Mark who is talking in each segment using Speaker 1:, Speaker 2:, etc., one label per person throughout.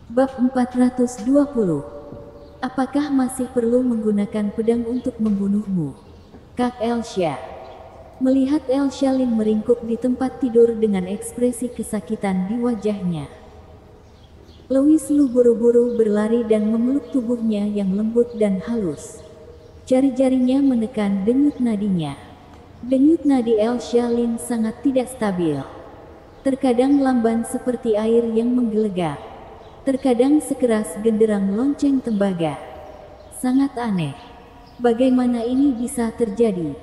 Speaker 1: Bab 420. Apakah masih perlu menggunakan pedang untuk membunuhmu? Kak Elsa. Melihat Elsa Lin meringkuk di tempat tidur dengan ekspresi kesakitan di wajahnya. Louis Lu buru-buru berlari dan memeluk tubuhnya yang lembut dan halus. Jari-jarinya menekan denyut nadinya. Denyut nadi Elsa Lin sangat tidak stabil. Terkadang lamban seperti air yang menggelegak. Terkadang sekeras genderang lonceng tembaga. Sangat aneh. Bagaimana ini bisa terjadi?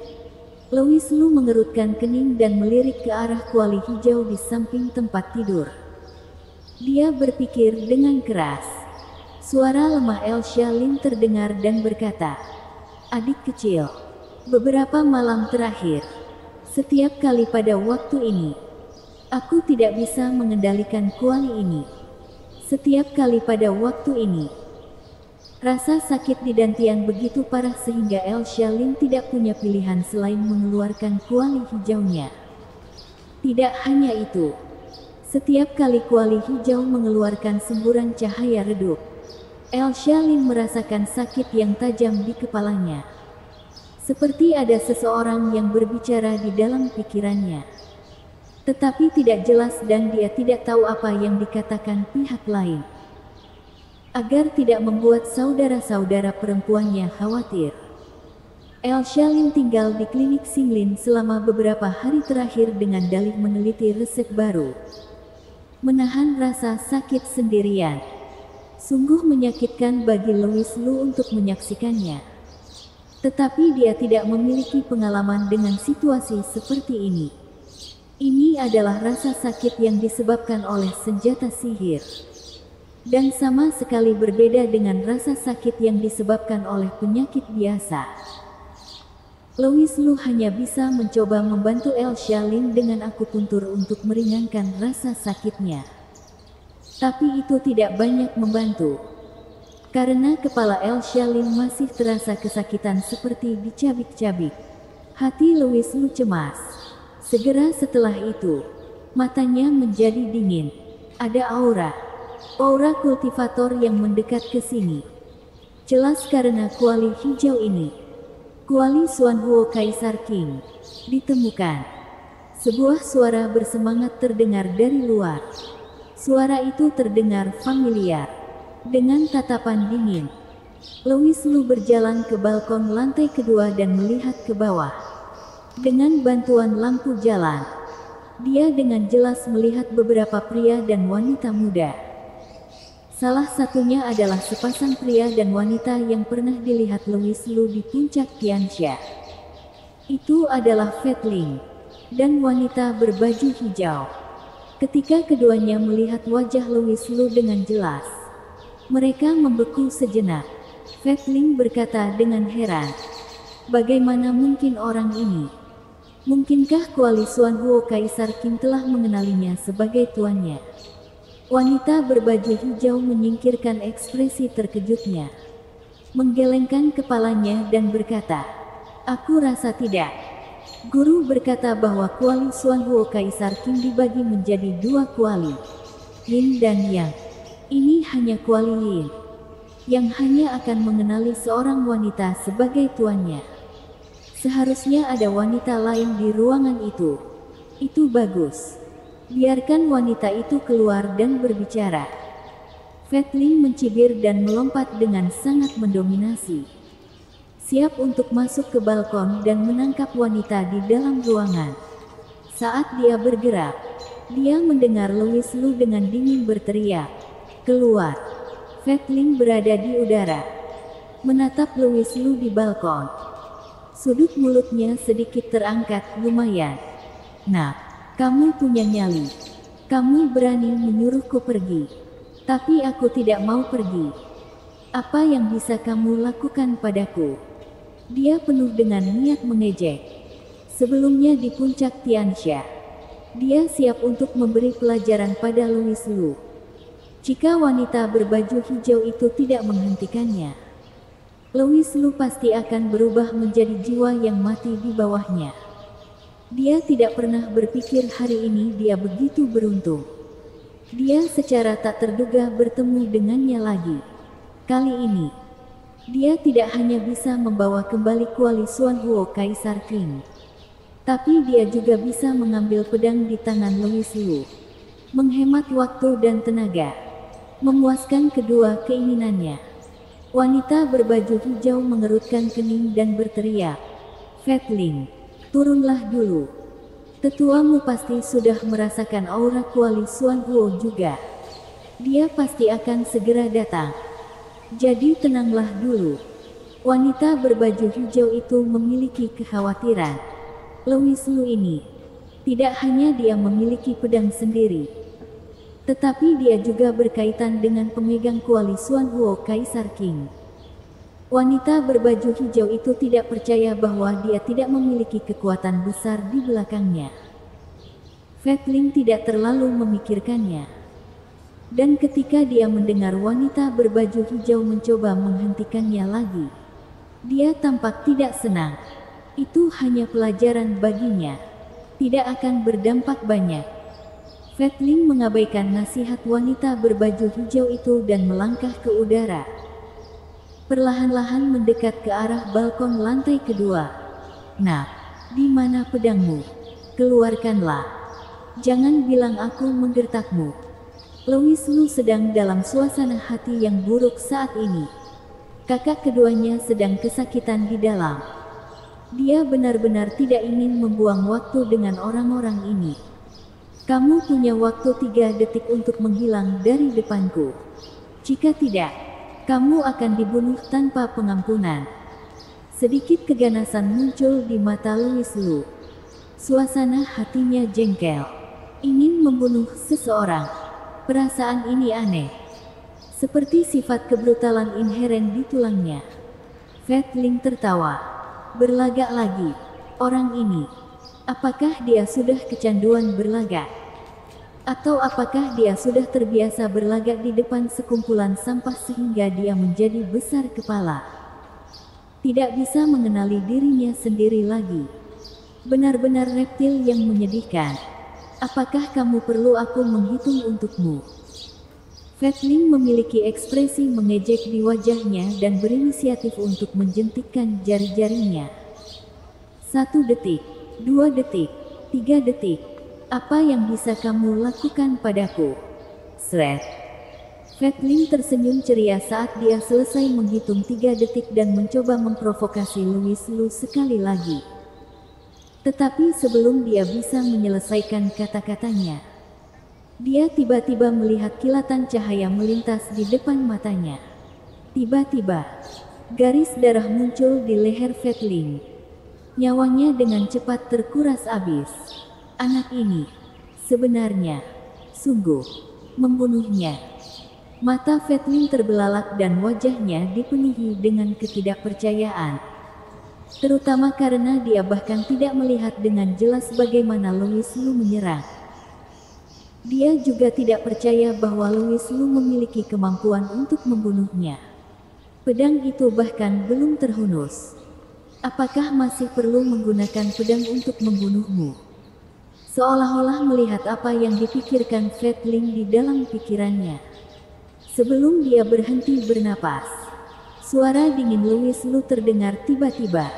Speaker 1: Louis Lu mengerutkan kening dan melirik ke arah kuali hijau di samping tempat tidur. Dia berpikir dengan keras. Suara lemah Elsa Lin terdengar dan berkata, "Adik kecil, beberapa malam terakhir, setiap kali pada waktu ini, aku tidak bisa mengendalikan kuali ini. Setiap kali pada waktu ini, rasa sakit di dantian begitu parah sehingga Elsa Lin tidak punya pilihan selain mengeluarkan kuali hijaunya. Tidak hanya itu, setiap kali kuali hijau mengeluarkan semburan cahaya redup, Elsa Lin merasakan sakit yang tajam di kepalanya. Seperti ada seseorang yang berbicara di dalam pikirannya. Tetapi tidak jelas dan dia tidak tahu apa yang dikatakan pihak lain. Agar tidak membuat saudara-saudara perempuannya khawatir, Elsa Lin tinggal di klinik Xinglin selama beberapa hari terakhir dengan dalih meneliti resep baru. Menahan rasa sakit sendirian. Sungguh menyakitkan bagi Louis Lu untuk menyaksikannya. Tetapi dia tidak memiliki pengalaman dengan situasi seperti ini. Ini adalah rasa sakit yang disebabkan oleh senjata sihir. Dan sama sekali berbeda dengan rasa sakit yang disebabkan oleh penyakit biasa. Louis Lu hanya bisa mencoba membantu Elsa Lin dengan akupuntur untuk meringankan rasa sakitnya. Tapi itu tidak banyak membantu. Karena kepala Elsa Lin masih terasa kesakitan seperti dicabik-cabik. Hati Louis Lu cemas. Segera setelah itu, matanya menjadi dingin. Ada aura kultivator yang mendekat ke sini. Jelas karena kuali hijau ini. Kuali Xuanhuo Kaisar Qing ditemukan. Sebuah suara bersemangat terdengar dari luar. Suara itu terdengar familiar. Dengan tatapan dingin, Louis Lu berjalan ke balkon lantai kedua dan melihat ke bawah. Dengan bantuan lampu jalan, dia dengan jelas melihat beberapa pria dan wanita muda. Salah satunya adalah sepasang pria dan wanita yang pernah dilihat Louis Lu di puncak Tiansha. Itu adalah Fat Ling dan wanita berbaju hijau. Ketika keduanya melihat wajah Louis Lu dengan jelas, mereka membeku sejenak. Fat Ling berkata dengan heran, "Bagaimana mungkin orang ini? Mungkinkah kuali Xuanhuo Kaisar Qing telah mengenalinya sebagai tuannya?" Wanita berbaju hijau menyingkirkan ekspresi terkejutnya, menggelengkan kepalanya dan berkata, "Aku rasa tidak." Guru berkata bahwa kuali Xuanhuo Kaisar Qing dibagi menjadi dua kuali, Yin dan Yang. Ini hanya kuali Yin, yang hanya akan mengenali seorang wanita sebagai tuannya. Seharusnya ada wanita lain di ruangan itu. Itu bagus. Biarkan wanita itu keluar dan berbicara. Fat Ling mencibir dan melompat dengan sangat mendominasi. Siap untuk masuk ke balkon dan menangkap wanita di dalam ruangan. Saat dia bergerak, dia mendengar Louis Lu dengan dingin berteriak, "Keluar!" Fat Ling berada di udara, menatap Louis Lu di balkon. Sudut mulutnya sedikit terangkat, lumayan. "Nah, kamu punya nyali. Kamu berani menyuruhku pergi. Tapi aku tidak mau pergi. Apa yang bisa kamu lakukan padaku?" Dia penuh dengan niat mengejek. Sebelumnya di puncak Tiansha, dia siap untuk memberi pelajaran pada Louis Lu. Jika wanita berbaju hijau itu tidak menghentikannya, Louis Lu pasti akan berubah menjadi jiwa yang mati di bawahnya. Dia tidak pernah berpikir hari ini dia begitu beruntung. Dia secara tak terduga bertemu dengannya lagi. Kali ini, dia tidak hanya bisa membawa kembali kuali Xuan Huo Kaisar Qing, tapi dia juga bisa mengambil pedang di tangan Louis Lu, menghemat waktu dan tenaga, memuaskan kedua keinginannya. Wanita berbaju hijau mengerutkan kening dan berteriak, "Fatling, turunlah dulu. Tetuamu pasti sudah merasakan aura kuali Xuan Huo juga. Dia pasti akan segera datang. Jadi tenanglah dulu." Wanita berbaju hijau itu memiliki kekhawatiran. Louis Lu ini, tidak hanya dia memiliki pedang sendiri, tetapi dia juga berkaitan dengan pemegang kuali Xuan Huo Kaisar Qing. Wanita berbaju hijau itu tidak percaya bahwa dia tidak memiliki kekuatan besar di belakangnya. Fatling tidak terlalu memikirkannya. Dan ketika dia mendengar wanita berbaju hijau mencoba menghentikannya lagi, dia tampak tidak senang. Itu hanya pelajaran baginya. Tidak akan berdampak banyak. Fatling mengabaikan nasihat wanita berbaju hijau itu dan melangkah ke udara. Perlahan-lahan mendekat ke arah balkon lantai kedua. "Nak, di mana pedangmu? Keluarkanlah. Jangan bilang aku menggertakmu." Louis Lu sedang dalam suasana hati yang buruk saat ini. Kakak keduanya sedang kesakitan di dalam. Dia benar-benar tidak ingin membuang waktu dengan orang-orang ini. "Kamu punya waktu 3 detik untuk menghilang dari depanku. Jika tidak, kamu akan dibunuh tanpa pengampunan." Sedikit keganasan muncul di mata Louis Lu. Suasana hatinya jengkel. Ingin membunuh seseorang. Perasaan ini aneh. Seperti sifat kebrutalan inheren di tulangnya. Fatling tertawa. Berlagak lagi. Orang ini. Apakah dia sudah kecanduan berlagak? Atau apakah dia sudah terbiasa berlagak di depan sekumpulan sampah sehingga dia menjadi besar kepala? Tidak bisa mengenali dirinya sendiri lagi. Benar-benar reptil yang menyedihkan. "Apakah kamu perlu aku menghitung untukmu?" Fatling memiliki ekspresi mengejek di wajahnya dan berinisiatif untuk menjentikkan jari-jarinya. 1 detik, 2 detik, 3 detik. "Apa yang bisa kamu lakukan padaku?" Sret. Fatling tersenyum ceria saat dia selesai menghitung 3 detik dan mencoba memprovokasi Louis Lu sekali lagi. Tetapi sebelum dia bisa menyelesaikan kata-katanya, dia tiba-tiba melihat kilatan cahaya melintas di depan matanya. Tiba-tiba, garis darah muncul di leher Fatling. Nyawanya dengan cepat terkuras habis. Anak ini, sebenarnya, sungguh, membunuhnya. Mata Fatling terbelalak dan wajahnya dipenuhi dengan ketidakpercayaan. Terutama karena dia bahkan tidak melihat dengan jelas bagaimana Louis Lu menyerang. Dia juga tidak percaya bahwa Louis Lu memiliki kemampuan untuk membunuhnya. Pedang itu bahkan belum terhunus. Apakah masih perlu menggunakan pedang untuk membunuhmu? Seolah-olah melihat apa yang dipikirkan Fatling di dalam pikirannya. Sebelum dia berhenti bernapas, suara dingin Louis Lu terdengar tiba-tiba.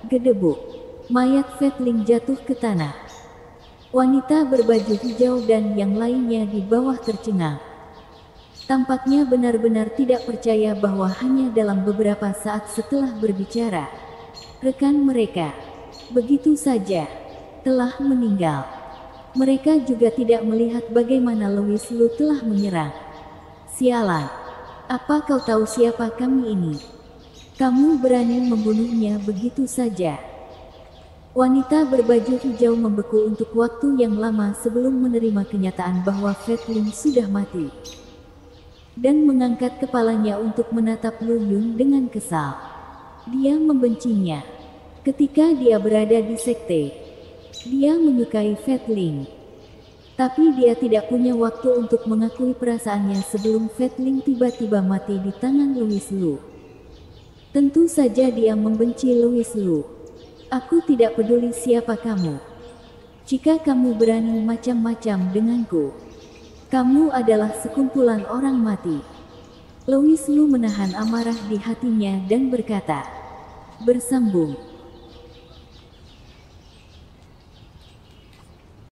Speaker 1: Gedebuk. Mayat Fatling jatuh ke tanah. Wanita berbaju hijau dan yang lainnya di bawah tercengang. Tampaknya benar-benar tidak percaya bahwa hanya dalam beberapa saat setelah berbicara, rekan mereka begitu saja telah meninggal. Mereka juga tidak melihat bagaimana Louis Lu telah menyerang. "Sialan, apa kau tahu siapa kami ini? Kamu berani membunuhnya begitu saja?" Wanita berbaju hijau membeku untuk waktu yang lama sebelum menerima kenyataan bahwa Fatling sudah mati. Dan mengangkat kepalanya untuk menatap Lu Yun dengan kesal. Dia membencinya. Ketika dia berada di sekte, dia menyukai Fatling. Tapi dia tidak punya waktu untuk mengakui perasaannya sebelum Fatling tiba-tiba mati di tangan Louis Lu. Tentu saja dia membenci Louis Lu. "Aku tidak peduli siapa kamu. Jika kamu berani macam-macam denganku, Kamu adalah sekumpulan orang mati. Louis Lu menahan amarah di hatinya dan berkata, bersambung.